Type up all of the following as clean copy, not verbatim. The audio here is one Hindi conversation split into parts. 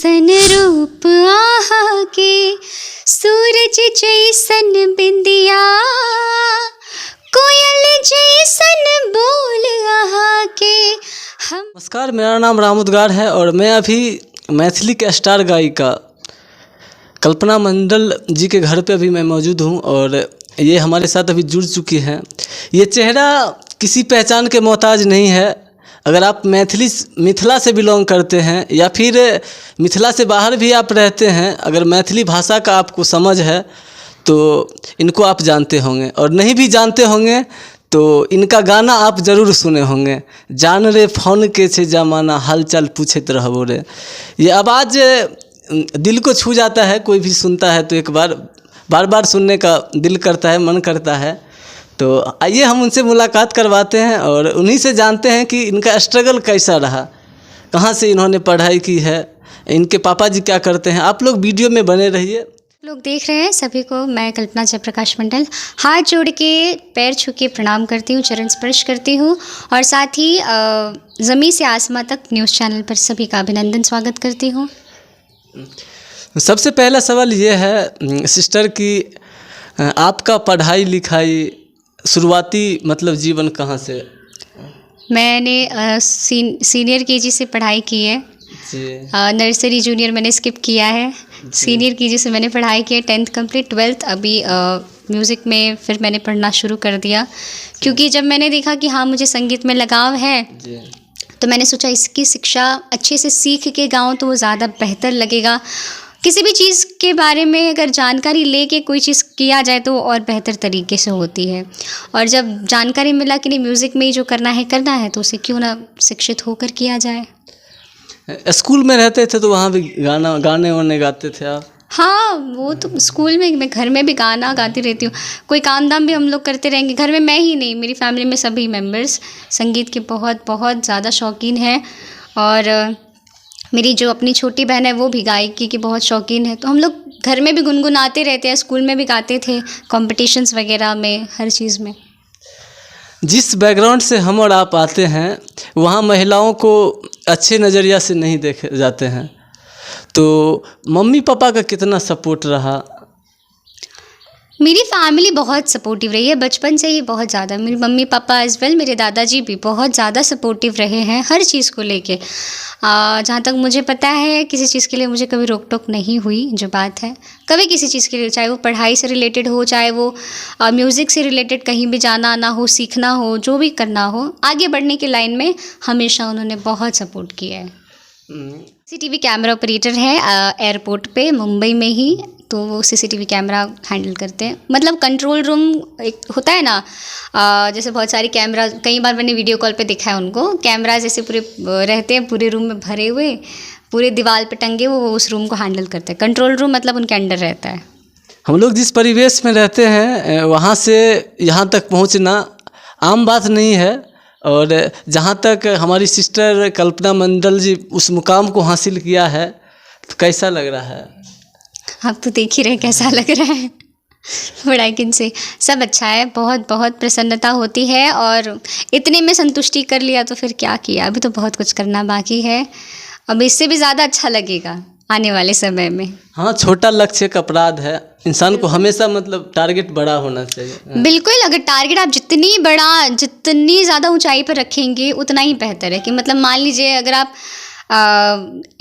जैसन रूप आहा के, सूरज जैसन बिंदिया, कोयल जैसन बोल आहा के हम। नमस्कार, मेरा नाम राम उद्गार है और मैं अभी मैथिली के स्टार गायिका कल्पना मंडल जी के घर पे अभी मैं मौजूद हूँ और ये हमारे साथ अभी जुड़ चुकी हैं। ये चेहरा किसी पहचान के मोहताज नहीं है। अगर आप मिथिला से बिलोंग करते हैं या फिर मिथिला से बाहर भी आप रहते हैं, अगर मैथिली भाषा का आपको समझ है तो इनको आप जानते होंगे, और नहीं भी जानते होंगे तो इनका गाना आप ज़रूर सुने होंगे। जान रे फोन के छे जमाना, हालचाल पूछत रहबो रे। ये आवाज़ दिल को छू जाता है, कोई भी सुनता है तो एक बार बार सुनने का दिल करता है, मन करता है। तो आइए हम उनसे मुलाकात करवाते हैं और उन्हीं से जानते हैं कि इनका स्ट्रगल कैसा रहा, कहाँ से इन्होंने पढ़ाई की है, इनके पापा जी क्या करते हैं। आप लोग वीडियो में बने रहिए। लोग देख रहे हैं सभी को मैं कल्पना जयप्रकाश मंडल हाथ जोड़ के पैर छू के प्रणाम करती हूँ, चरण स्पर्श करती हूँ और साथ ही ज़मीन से आसमां तक न्यूज़ चैनल पर सभी का अभिनंदन स्वागत करती हूँ। सबसे पहला सवाल ये है सिस्टर कि आपका पढ़ाई लिखाई शुरुआती मतलब जीवन कहाँ से? मैंने सीनियर केजी से पढ़ाई की है। नर्सरी जूनियर मैंने स्किप किया है। सीनियर केजी से मैंने पढ़ाई की है, 10th कंप्लीट, 12th अभी म्यूज़िक में फिर मैंने पढ़ना शुरू कर दिया, क्योंकि जब मैंने देखा कि हाँ मुझे संगीत में लगाव है तो मैंने सोचा इसकी शिक्षा अच्छे से सीख के गाऊँ तो वो ज़्यादा बेहतर लगेगा। किसी भी चीज़ के बारे में अगर जानकारी लेके कोई चीज़ किया जाए तो और बेहतर तरीके से होती है, और जब जानकारी मिला कि नहीं म्यूज़िक में ही जो करना है तो उसे क्यों ना शिक्षित होकर किया जाए। स्कूल में रहते थे तो वहाँ भी गाने वाने गाते थे आप? हाँ, वो तो स्कूल में, मैं घर में भी गाना गाती रहती हूँ। कोई काम धाम भी हम लोग करते रहेंगे घर में, मैं ही नहीं मेरी फैमिली में सभी मेंबर्स संगीत के बहुत बहुत ज़्यादा शौकीन हैं। और मेरी जो अपनी छोटी बहन है वो भी गायकी की बहुत शौकीन है, तो हम लोग घर में भी गुनगुनाते रहते हैं, स्कूल में भी गाते थे, कॉम्पिटिशन्स वगैरह में, हर चीज़ में। जिस बैकग्राउंड से हम और आप आते हैं वहाँ महिलाओं को अच्छे नज़रिया से नहीं देखे जाते हैं, तो मम्मी पापा का कितना सपोर्ट रहा? मेरी फैमिली बहुत सपोर्टिव रही है बचपन से ही, बहुत ज़्यादा। मेरे मम्मी पापा एज़ वेल, मेरे दादाजी भी बहुत ज़्यादा सपोर्टिव रहे हैं हर चीज़ को लेके। जहाँ तक मुझे पता है किसी चीज़ के लिए मुझे कभी रोक टोक नहीं हुई, जो बात है कभी किसी चीज़ के लिए, चाहे वो पढ़ाई से रिलेटेड हो, चाहे वो म्यूज़िक से रिलेटेड कहीं भी जाना आना हो, सीखना हो, जो भी करना हो, आगे बढ़ने की लाइन में हमेशा उन्होंने बहुत सपोर्ट किया है। CCTV कैमरा ऑपरेटर है एयरपोर्ट पे मुंबई में ही, तो वो CCTV कैमरा हैंडल करते हैं। मतलब कंट्रोल रूम एक होता है ना, जैसे बहुत सारी कैमरा, कई बार मैंने वीडियो कॉल पे देखा है उनको, कैमरा जैसे पूरे रहते हैं पूरे रूम में भरे हुए, पूरे दीवार पे टंगे, वो उस रूम को हैंडल करते हैं। कंट्रोल रूम मतलब उनके अंडर रहता है। हम लोग जिस परिवेश में रहते हैं वहाँ से यहाँ तक पहुँचना आम बात नहीं है, और जहाँ तक हमारी सिस्टर कल्पना मंडल जी उस मुकाम को हासिल किया है तो कैसा लग रहा है? आप तो देख ही रहे कैसा लग रहा है। बड़ा किन से सब अच्छा है, बहुत बहुत प्रसन्नता होती है, और इतने में संतुष्टि कर लिया तो फिर क्या किया, अभी तो बहुत कुछ करना बाकी है, अब इससे भी ज़्यादा अच्छा लगेगा आने वाले समय में। हाँ, छोटा लक्ष्य एक अपराध है, इंसान को हमेशा मतलब टारगेट बड़ा होना चाहिए। बिल्कुल, अगर टारगेट आप जितनी ज़्यादा ऊंचाई पर रखेंगे उतना ही बेहतर है। कि मतलब मान लीजिए अगर आप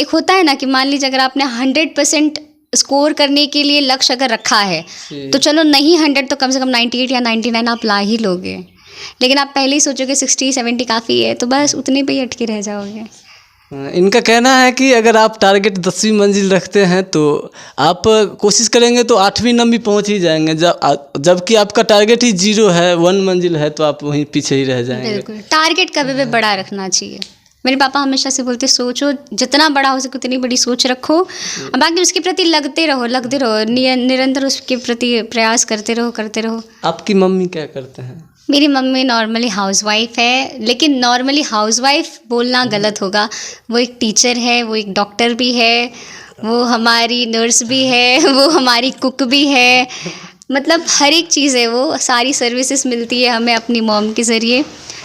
एक होता है ना कि मान लीजिए अगर आपने 100% स्कोर करने के लिए लक्ष्य अगर रखा है तो चलो नहीं 100 तो कम से कम 98 या 99 आप ला ही लोगे, लेकिन आप पहले ही सोचोगे 60-70 काफ़ी है, तो बस उतने पे ही अटके रह जाओगे। इनका कहना है कि अगर आप टारगेट 10वीं मंजिल रखते हैं तो आप कोशिश करेंगे तो 8वीं नंबर पहुंच ही जाएंगे, जबकि आपका टारगेट ही 0 है, 1 मंजिल है, तो आप वहीं पीछे ही रह जाएंगे। बिल्कुल, टारगेट कभी भी बड़ा रखना चाहिए। मेरे पापा हमेशा से बोलते सोचो जितना बड़ा हो सके उतनी बड़ी सोच रखो, और बाकी उसके प्रति लगते रहो निरंतर उसके प्रति प्रयास करते रहो। आपकी मम्मी क्या करते हैं? मेरी मम्मी नॉर्मली हाउसवाइफ है, लेकिन नॉर्मली हाउसवाइफ बोलना गलत होगा, वो एक टीचर है, वो एक डॉक्टर भी है, वो हमारी नर्स भी है, वो हमारी कुक भी है, मतलब हर एक चीज़ है, वो सारी सर्विसेज मिलती है हमें अपनी मॉम के ज़रिए।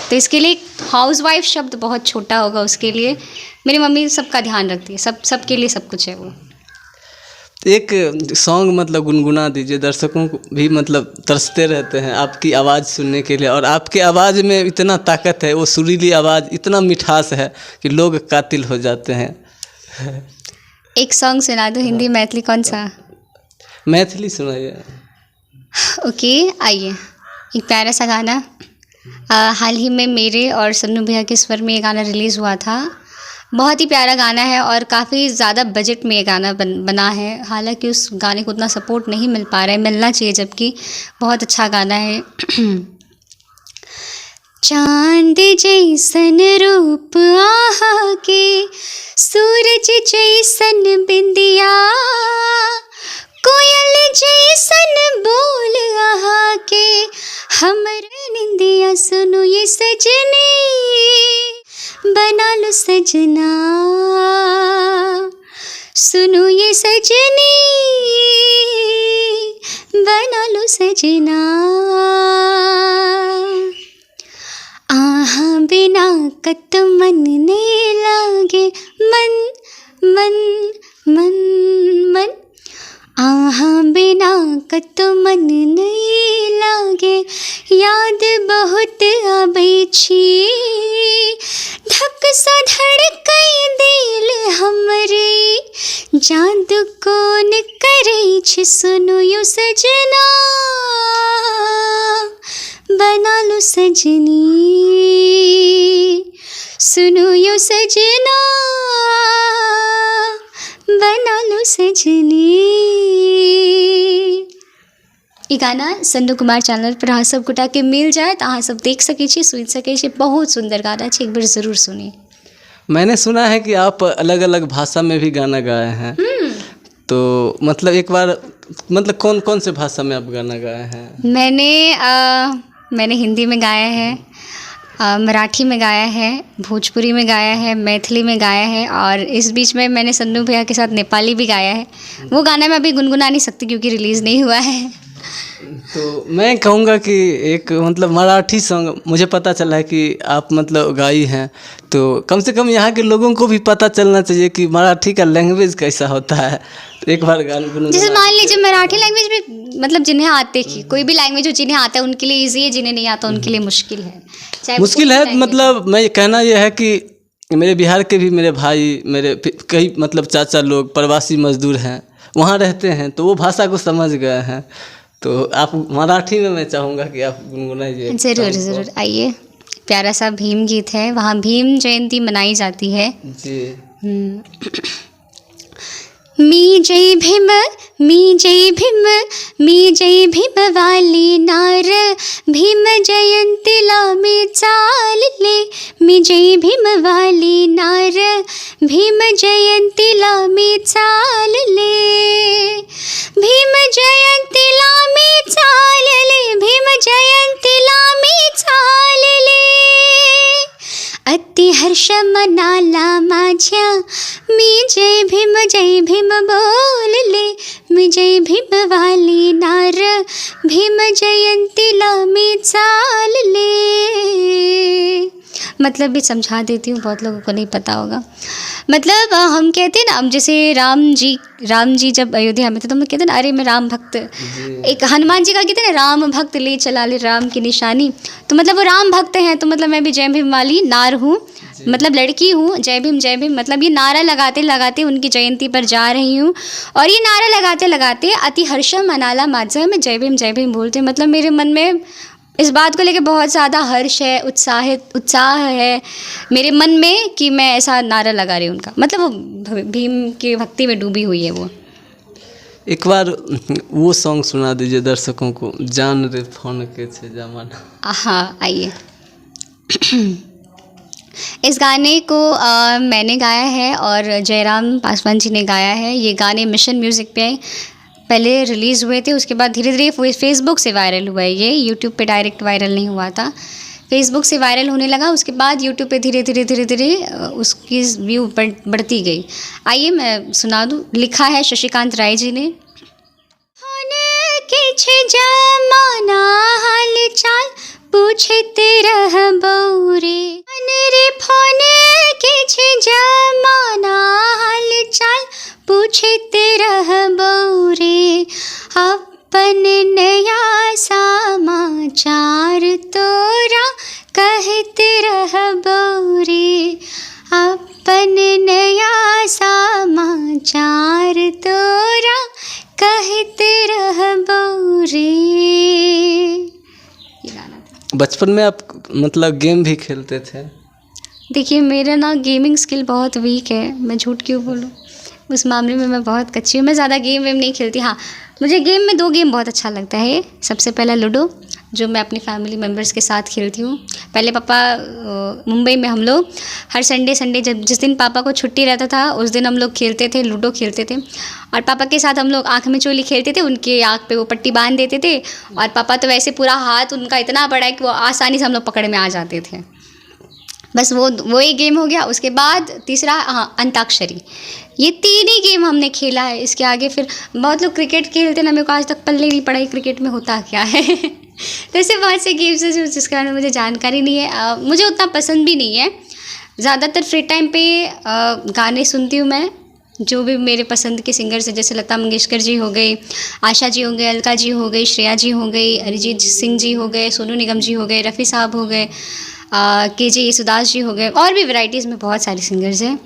तो इसके लिए हाउसवाइफ शब्द बहुत छोटा होगा उसके लिए। मेरी मम्मी सबका ध्यान रखती है, सबके लिए सब कुछ है वो। एक सॉन्ग मतलब गुनगुना दीजिए, दर्शकों को भी मतलब तरसते रहते हैं आपकी आवाज़ सुनने के लिए, और आपके आवाज़ में इतना ताकत है, वो सुरीली आवाज़, इतना मिठास है कि लोग कातिल हो जाते हैं। एक सॉन्ग सुना दो, हिंदी मैथिली कौन सा? मैथिली सुनाइए। ओके, आइए एक प्यारा सा गाना। हाल ही में मेरे और सन्नू भैया के स्वर में ये गाना रिलीज़ हुआ था। बहुत ही प्यारा गाना है और काफ़ी ज़्यादा बजट में ये गाना बना है। हालांकि उस गाने को उतना सपोर्ट नहीं मिल पा रहा है, मिलना चाहिए, जबकि बहुत अच्छा गाना है। चांद जैसन रूप आहा के, सूरज जैसन बिंदिया, कोयल जैसन बोल आहा के, हमर निंदिया सुनो ये सजनी, बना लो सजना, सुनो ये सजनी, बना लो सजना। आहा बिना कत मन ने लागे, मन मन मन मन, आहा बिना कत मन नहीं लागे, याद बहुत आबै छी, धक सा धड़कै दिल हमरे, जादू कोन करै छै सुनो यो सजना, बना लो सजनी, सुनो यो सजना, बना लो सजनी। ई गाना सन्नू कुमार चैनल पर अहाँ सब गोटा के मिल जाए तो अहाँ सब देख सकै छी, सुनि सकै छी। बहुत सुंदर गाना है, एक बार ज़रूर सुनिए। मैंने सुना है कि आप अलग अलग भाषा में भी गाना गाए हैं, तो मतलब एक बार मतलब कौन कौन से भाषा में आप गाना गाए हैं? मैंने हिंदी में गाया है, मराठी में गाया है, भोजपुरी में गाया है, मैथिली में गाया है, और इस बीच में मैंने सन्नू भैया के साथ नेपाली भी गाया है। वो गाना मैं अभी गुनगुना नहीं सकती क्योंकि रिलीज़ नहीं हुआ है। तो मैं कहूँगा कि एक मतलब मराठी सॉन्ग मुझे पता चला है कि आप मतलब गाई हैं, तो कम से कम यहाँ के लोगों को भी पता चलना चाहिए कि मराठी का लैंग्वेज कैसा होता है। तो एक बार गाना जैसे मान लीजिए मराठी लैंग्वेज में मतलब जिन्हें आते ही, कोई भी लैंग्वेज हो जिन्हें आता है उनके लिए ईजी है, जिन्हें नहीं आता उनके लिए मुश्किल है। मुश्किल है मतलब मैं कहना यह है कि मेरे बिहार के भी मेरे भाई, मेरे कई मतलब चाचा लोग प्रवासी मजदूर हैं, वहाँ रहते हैं, तो वो भाषा को समझ गए हैं। तो आप मराठी में मैं चाहूँगा कि आप गुनगुनाइए। ज़रूर ज़रूर, आइए। प्यारा सा भीम गीत है, वहाँ भीम जयंती मनाई जाती है जी। मी जय भीम, मी जय भीम, मी जय भीम वाली नार, भीम जयंतीला मी चालले, मी जय भीम वाली नार, भीम जयंतीला मी चालले, भीम जयंतीला मी चालले, भीम जयंतीला मी चालले, अति हर्ष मनाला माझ्या, मी जय भीम बोलले, मी जय भीम वाली नार, भीम जयंतीला मी चालले। मतलब भी समझा देती हूँ, बहुत लोगों को नहीं पता होगा। मतलब हम कहते हैं ना, अब जैसे राम जी जब अयोध्या में थे तो हम कहते हैं ना, अरे मैं राम भक्त। एक हनुमान जी का कहते हैं ना, राम भक्त ले चला ले राम की निशानी। तो मतलब वो राम भक्त हैं, तो मतलब मैं भी जय भीम वाली नार हूँ, मतलब लड़की हूँ। जय भीम मतलब ये नारा लगाते लगाते उनकी जयंती पर जा रही हूँ, और ये नारा लगाते लगाते अति हर्षम मनाला माझा में जय भीम बोलते, मतलब मेरे मन में इस बात को लेकर बहुत ज़्यादा हर्ष है, उत्साह है मेरे मन में कि मैं ऐसा नारा लगा रही हूँ उनका। मतलब वो भीम की भक्ति में डूबी हुई है वो। एक बार वो सॉन्ग सुना दीजिए दर्शकों को, जान रे फोन के छे जमाना। हाँ, आइए। इस गाने को मैंने गाया है और जयराम पासवान जी ने गाया है। ये गाने मिशन म्यूज़िक पे पहले रिलीज़ हुए थे, उसके बाद धीरे धीरे फेसबुक से वायरल हुआ है। ये यूट्यूब पे डायरेक्ट वायरल नहीं हुआ था, फेसबुक से वायरल होने लगा, उसके बाद यूट्यूब पे धीरे धीरे उसकी व्यू बढ़ती गई। आइए मैं सुना दूँ, लिखा है शशिकांत राय जी ने। जमाना हाल चाल पूछत रहबौ रे रे फोने किछ जमाना हालचाल पूछत रहबौ रे अपन नया समाचार तोरा कहत रहबौ रे अपन नया समाचार तोरा कहत रहबौ रे। ये गाना था। बचपन में आप मतलब गेम भी खेलते थे? देखिए मेरा ना गेमिंग स्किल बहुत वीक है, मैं झूठ क्यों बोलूँ, उस मामले में मैं बहुत कच्ची हूँ। मैं ज़्यादा गेम वेम नहीं खेलती। हाँ, मुझे गेम में 2 गेम बहुत अच्छा लगता है। सबसे पहला लूडो, जो मैं अपनी फैमिली मेम्बर्स के साथ खेलती हूँ। पहले पापा मुंबई में हम लोग हर संडे जब जिस दिन पापा को छुट्टी रहता था उस दिन हम लोग खेलते थे, लूडो खेलते थे। और पापा के साथ हम लोग आँख में चोली खेलते थे, उनके आँख पे वो पट्टी बांध देते थे। और पापा तो वैसे पूरा हाथ उनका इतना बड़ा है कि वो आसानी से हम लोग पकड़ में आ जाते थे। बस वो एक गेम हो गया। उसके बाद तीसरा, हाँ, अंताक्षरी। ये 3 ही गेम हमने खेला है। इसके आगे फिर बहुत लोग क्रिकेट खेलते ना, मेरे को आज तक पल्ले नहीं पड़ा है क्रिकेट में होता क्या है। तो ऐसे बहुत से गेम्स हैं जिसके बारे में मुझे जानकारी नहीं है। मुझे उतना पसंद भी नहीं है। ज़्यादातर फ्री टाइम पे गाने सुनती हूँ मैं, जो भी मेरे पसंद के सिंगर्स हैं, जैसे लता मंगेशकर जी हो गई, आशा जी हो गए, अलका जी हो गई, श्रेया जी हो गई, अरिजीत सिंह जी हो गए, सोनू निगम जी हो गए, रफ़ी साहब हो गए, के.जे. येसुदास जी हो गए, और भी वैराइटीज़ में बहुत सारे सिंगर्स हैं।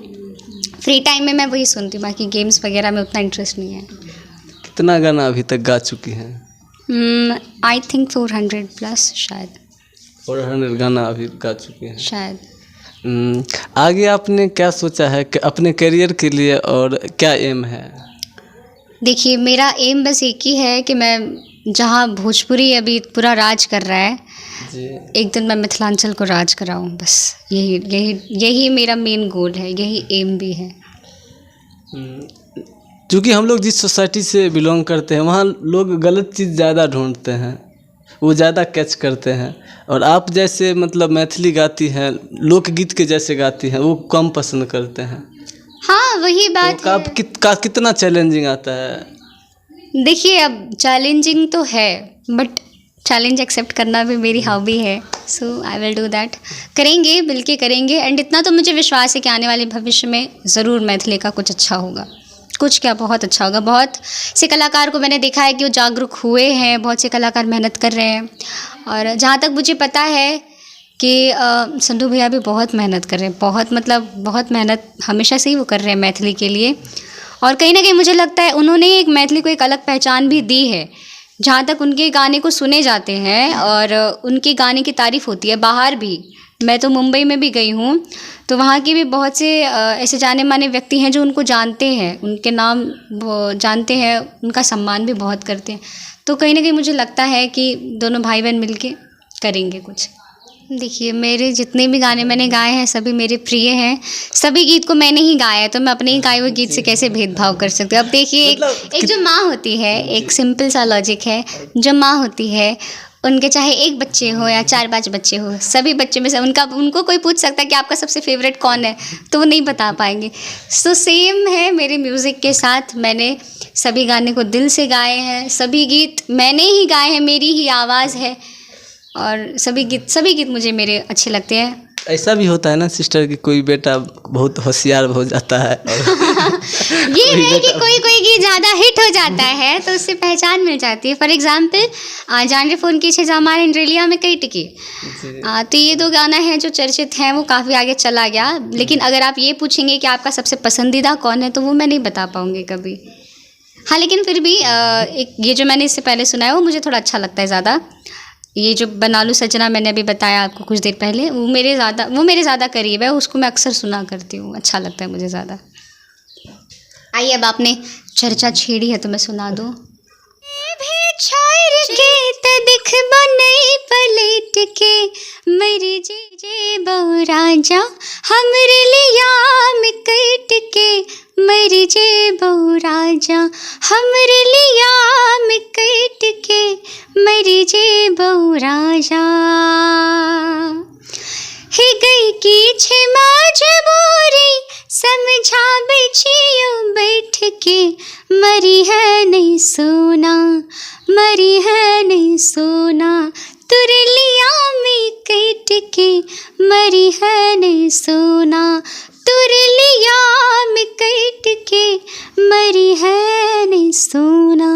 फ्री टाइम में मैं वही सुनती हूँ, बाकी गेम्स वगैरह में उतना इंटरेस्ट नहीं है। कितना गाना अभी तक गा चुकी हैं? आई थिंक 400 प्लस शायद। 400 गाना अभी गा चुकी हैं शायद। आगे आपने क्या सोचा है कि अपने करियर के लिए, और क्या एम है? देखिए मेरा एम बस एक ही है कि मैं जहाँ भोजपुरी अभी पूरा राज कर रहा है जी, एक दिन मैं मिथिलांचल को राज कराऊँ। बस यही मेरा मेन गोल है, यही एम भी है। क्योंकि हम लोग जिस सोसाइटी से बिलोंग करते हैं वहाँ लोग गलत चीज़ ज़्यादा ढूंढते हैं, वो ज़्यादा कैच करते हैं। और आप जैसे मतलब मैथिली गाती हैं, लोकगीत के जैसे गाती हैं, वो कम पसंद करते हैं। हाँ, वही बात तो है। कितना चैलेंजिंग आता है? देखिए अब चैलेंजिंग तो है, बट चैलेंज एक्सेप्ट करना भी मेरी हॉबी है। सो आई विल डू दैट। करेंगे, मिलके करेंगे। एंड इतना तो मुझे विश्वास है कि आने वाले भविष्य में ज़रूर मैथिली का कुछ अच्छा होगा, कुछ क्या बहुत अच्छा होगा। बहुत से कलाकार को मैंने देखा है कि वो जागरूक हुए हैं, बहुत से कलाकार मेहनत कर रहे हैं। और जहाँ तक मुझे पता है कि संधू भैया भी बहुत मेहनत कर रहे हैं, बहुत मेहनत हमेशा से ही वो कर रहे हैं मैथिली के लिए। और कहीं ना कहीं मुझे लगता है उन्होंने एक मैथिली को एक अलग पहचान भी दी है। जहाँ तक उनके गाने को सुने जाते हैं और उनके गाने की तारीफ़ होती है बाहर भी। मैं तो मुंबई में भी गई हूँ, तो वहाँ के भी बहुत से ऐसे जाने माने व्यक्ति हैं जो उनको जानते हैं, उनके नाम वो जानते हैं, उनका सम्मान भी बहुत करते हैं। तो कहीं ना कहीं मुझे लगता है कि दोनों भाई बहन मिलके करेंगे कुछ। देखिए मेरे जितने भी गाने मैंने गाए हैं सभी मेरे प्रिय हैं, सभी गीत को मैंने ही गाया है, तो मैं अपने ही गाए हुए गीत से कैसे भेदभाव कर सकती हूँ। अब देखिए एक जो माँ होती है, एक सिंपल सा लॉजिक है, जो माँ होती है उनके चाहे 1 बच्चे हो या 4-5 बच्चे हो, सभी बच्चे में से उनको कोई पूछ सकता है कि आपका सबसे फेवरेट कौन है, तो वो नहीं बता पाएंगे। सो सेम है मेरे म्यूज़िक के साथ। मैंने सभी गाने को दिल से गाए हैं, सभी गीत मैंने ही गाए हैं, मेरी ही आवाज़ है। और सभी गीत मुझे मेरे अच्छे लगते हैं। ऐसा भी होता है ना सिस्टर कि कोई बेटा बहुत होशियार हो जाता है और ये है कि कोई गीत ज़्यादा हिट हो जाता है तो उससे पहचान मिल जाती है। फॉर एग्जांपल जानरे फ़ोन की छे हमारे इंड्रेलिया में कई टिकी, तो ये 2 गाना है जो चर्चित हैं, वो काफ़ी आगे चला गया। लेकिन अगर आप ये पूछेंगे कि आपका सबसे पसंदीदा कौन है, तो वो मैं नहीं बता पाऊँगी कभी। हाँ, लेकिन फिर भी एक ये जो मैंने इससे पहले सुना है वो मुझे थोड़ा अच्छा लगता है ज़्यादा। ये जो बना लूं सजना मैंने अभी बताया आपको कुछ देर पहले, वो मेरे ज़्यादा करीब है, उसको मैं अक्सर सुना करती हूँ, अच्छा लगता है मुझे ज़्यादा। आइए अब आपने चर्चा छेड़ी है तो मैं सुना दूँ। पलट के मरी जे बहु राजा हमरे लिया में कट के, मरी जे बहु राजा हमरे लिया में कट के, मरी जे बहु राजा। हे गई की छे मजबूरी समझा बिछियो बैठ के, मरी है नहीं सोना, मरी है नहीं सोना, तुर लिया के मरी है ने सोना, तुर लिया में कट के मरी है ने सोना।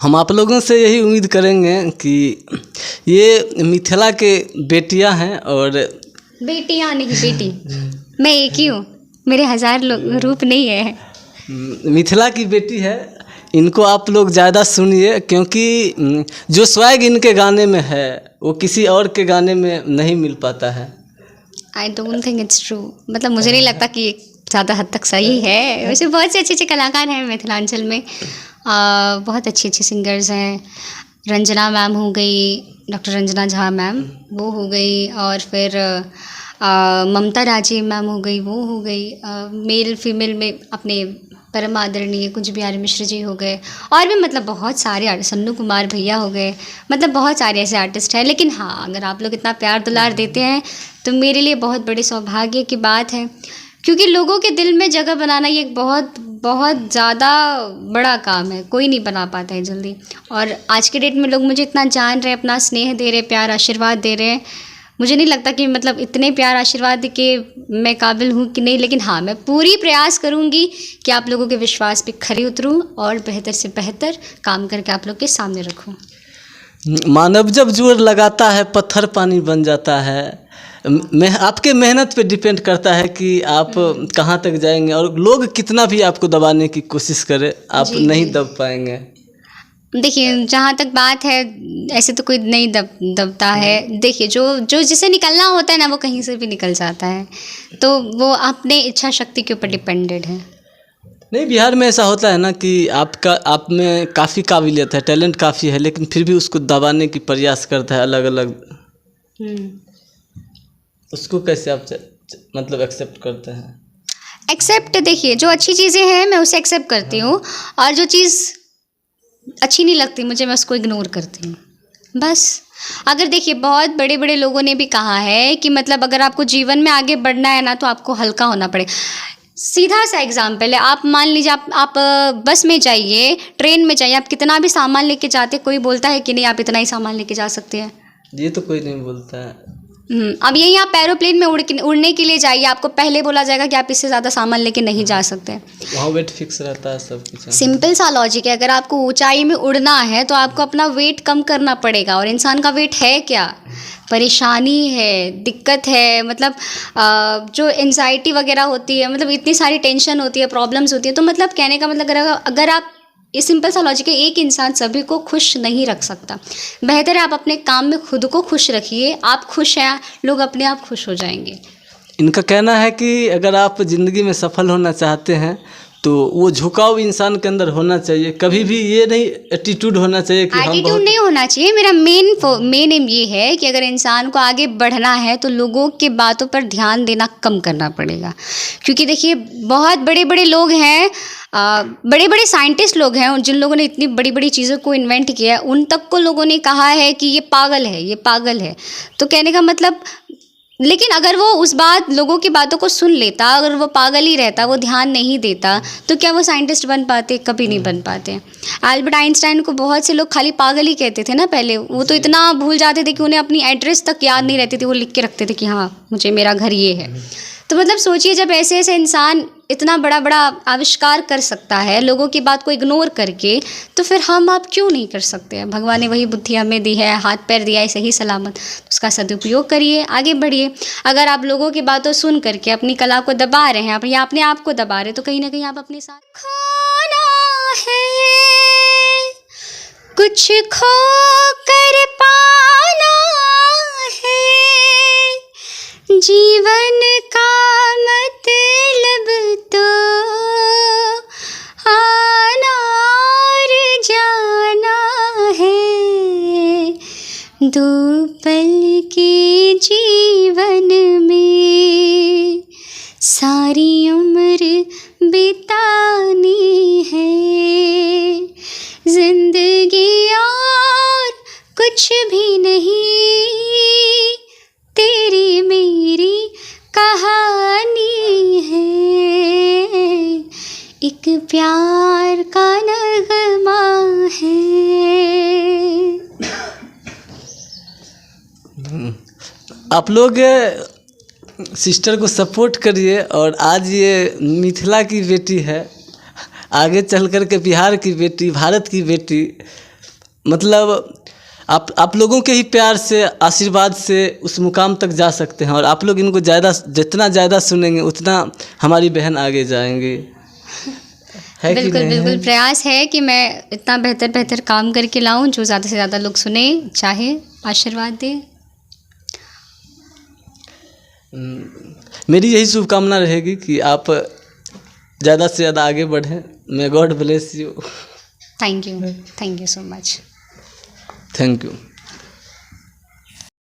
हम आप लोगों से यही उम्मीद करेंगे कि ये मिथिला के बेटियां हैं, और बेटियाँ नहीं बेटी, मैं एक ही हूँ, मेरे 1000 रूप नहीं है। मिथिला की बेटी है। इनको आप लोग ज़्यादा सुनिए, क्योंकि जो स्वैग इनके गाने में है वो किसी और के गाने में नहीं मिल पाता है। I don't think it's true, मतलब मुझे नहीं लगता कि ज़्यादा हद तक सही है। वैसे बहुत से अच्छे अच्छे कलाकार हैं मिथिलांचल में, बहुत अच्छे अच्छे सिंगर्स हैं। रंजना मैम हो गई, डॉक्टर रंजना झा मैम वो हो गई, और फिर ममता राजे मैम हो गई, वो हो गई। मेल फीमेल में अपने परम आदरणीय कुछ बिहारी मिश्र जी हो गए, और भी मतलब बहुत सारे आर्टिस्ट, सन्नू कुमार भैया हो गए, मतलब बहुत सारे ऐसे आर्टिस्ट हैं। लेकिन हाँ, अगर आप लोग इतना प्यार दुलार देते हैं तो मेरे लिए बहुत बड़े सौभाग्य की बात है, क्योंकि लोगों के दिल में जगह बनाना ये एक बहुत बहुत ज़्यादा बड़ा काम है, कोई नहीं बना पाता है जल्दी। और आज के डेट में लोग मुझे इतना जान रहे हैं, अपना स्नेह दे रहे हैं, प्यार आशीर्वाद दे रहे हैं। मुझे नहीं लगता कि मतलब इतने प्यार आशीर्वाद के मैं काबिल हूँ कि नहीं, लेकिन हाँ, मैं पूरी प्रयास करूँगी कि आप लोगों के विश्वास पे खरी उतरूँ और बेहतर से बेहतर काम करके आप लोग के सामने रखूँ। मानव जब जोर लगाता है पत्थर पानी बन जाता है। मैं आपके मेहनत पे डिपेंड करता है कि आप कहाँ तक जाएंगे, और लोग कितना भी आपको दबाने की कोशिश करें, आप नहीं दब पाएंगे। देखिए, जहाँ तक बात है, ऐसे तो कोई नहीं दबता है। देखिए, जो जिसे निकलना होता है ना, वो कहीं से भी निकल जाता है, तो वो अपने इच्छा शक्ति के ऊपर डिपेंडेड है। नहीं, बिहार में ऐसा होता है ना कि आप में काफ़ी काबिलियत है, टैलेंट काफ़ी है, लेकिन फिर भी उसको दबाने की प्रयास करता है अलग अलग। उसको कैसे आप मतलब एक्सेप्ट करते हैं? एक्सेप्ट, देखिए, जो अच्छी चीज़ें हैं मैं उसे एक्सेप्ट करती हूँ, और जो चीज़ अच्छी नहीं लगती मुझे, मैं उसको इग्नोर करती हूँ, बस। अगर देखिए, बहुत बड़े बड़े लोगों ने भी कहा है कि मतलब अगर आपको जीवन में आगे बढ़ना है ना, तो आपको हल्का होना पड़ेगा। सीधा सा एग्जाम्पल है, आप मान लीजिए आप बस में जाइए, ट्रेन में जाइए, आप कितना भी सामान लेके जाते, कोई बोलता है कि नहीं आप इतना ही सामान लेके जा सकते हैं? ये तो कोई नहीं बोलता है। अब यही आप एरोप्लेन में उड़ने के लिए जाइए, आपको पहले बोला जाएगा कि आप इससे ज़्यादा सामान लेके नहीं जा सकते। वहाँ वेट फिक्स रहता है सब कुछ। सिंपल सा लॉजिक है, अगर आपको ऊंचाई में उड़ना है तो आपको अपना वेट कम करना पड़ेगा, और इंसान का वेट है क्या? परेशानी है, दिक्कत है, मतलब जो एंजाइटी वगैरह होती है, मतलब इतनी सारी टेंशन होती है, प्रॉब्लम्स होती है। तो मतलब कहने का मतलब, अगर आप, ये सिंपल सा लॉजिक है, एक इंसान सभी को खुश नहीं रख सकता। बेहतर है आप अपने काम में खुद को खुश रखिए, आप खुश हैं, लोग अपने आप खुश हो जाएंगे। इनका कहना है कि अगर आप ज़िंदगी में सफल होना चाहते हैं तो वो झुकाव इंसान के अंदर होना चाहिए, कभी भी ये नहीं एटीट्यूड होना चाहिए कि एटीट्यूड नहीं होना चाहिए। मेरा मेन एम ये है कि अगर इंसान को आगे बढ़ना है तो लोगों के बातों पर ध्यान देना कम करना पड़ेगा, क्योंकि देखिए, बहुत बड़े बड़े लोग हैं, बड़े बड़े साइंटिस्ट लोग हैं, जिन लोगों ने इतनी बड़ी बड़ी चीज़ों को इन्वेंट किया है, उन तक को लोगों ने कहा है कि ये पागल है, ये पागल है। तो कहने का मतलब, लेकिन अगर वो उस बात, लोगों की बातों को सुन लेता, अगर वो पागल ही रहता, वो ध्यान नहीं देता, तो क्या वो साइंटिस्ट बन पाते? कभी नहीं बन पाते। अल्बर्ट आइंस्टाइन को बहुत से लोग खाली पागल ही कहते थे ना पहले, वो तो इतना भूल जाते थे कि उन्हें अपनी एड्रेस तक याद नहीं रहती थी, वो लिख के रखते थे कि हाँ मुझे, मेरा घर ये है। तो मतलब सोचिए, जब ऐसे ऐसे इंसान इतना बड़ा बड़ा आविष्कार कर सकता है लोगों की बात को इग्नोर करके, तो फिर हम आप क्यों नहीं कर सकते हैं? भगवान ने वही बुद्धि हमें दी है, हाथ पैर दिया है सही सलामत, तो उसका सदुपयोग करिए, आगे बढ़िए। अगर आप लोगों की बातों सुन करके अपनी कला को दबा रहे हैं या अपने आप को दबा रहे हैं, तो कहीं ना कहीं आप अपने साथ खोना है, कुछ खो कर पाना है, जीवन का मतलब तो आना और जाना है, दो पल के जीवन में सारी उम्र बितानी है, जिंदगी और कुछ भी नहीं, तेरी मेरी कहानी है, एक प्यार का नगमा है। आप लोग सिस्टर को सपोर्ट करिए और आज ये मिथिला की बेटी है, आगे चल कर के बिहार की बेटी, भारत की बेटी, मतलब आप लोगों के ही प्यार से, आशीर्वाद से उस मुकाम तक जा सकते हैं। और आप लोग इनको जितना ज़्यादा सुनेंगे उतना हमारी बहन आगे जाएंगी, है कि बिल्कुल नहीं? बिल्कुल प्रयास है कि मैं इतना बेहतर काम करके लाऊं जो ज़्यादा से ज़्यादा लोग सुने, चाहे, आशीर्वाद दे। मेरी यही शुभकामना रहेगी कि आप ज़्यादा से ज़्यादा आगे बढ़ें। May God bless you. Thank you so much. Thank you.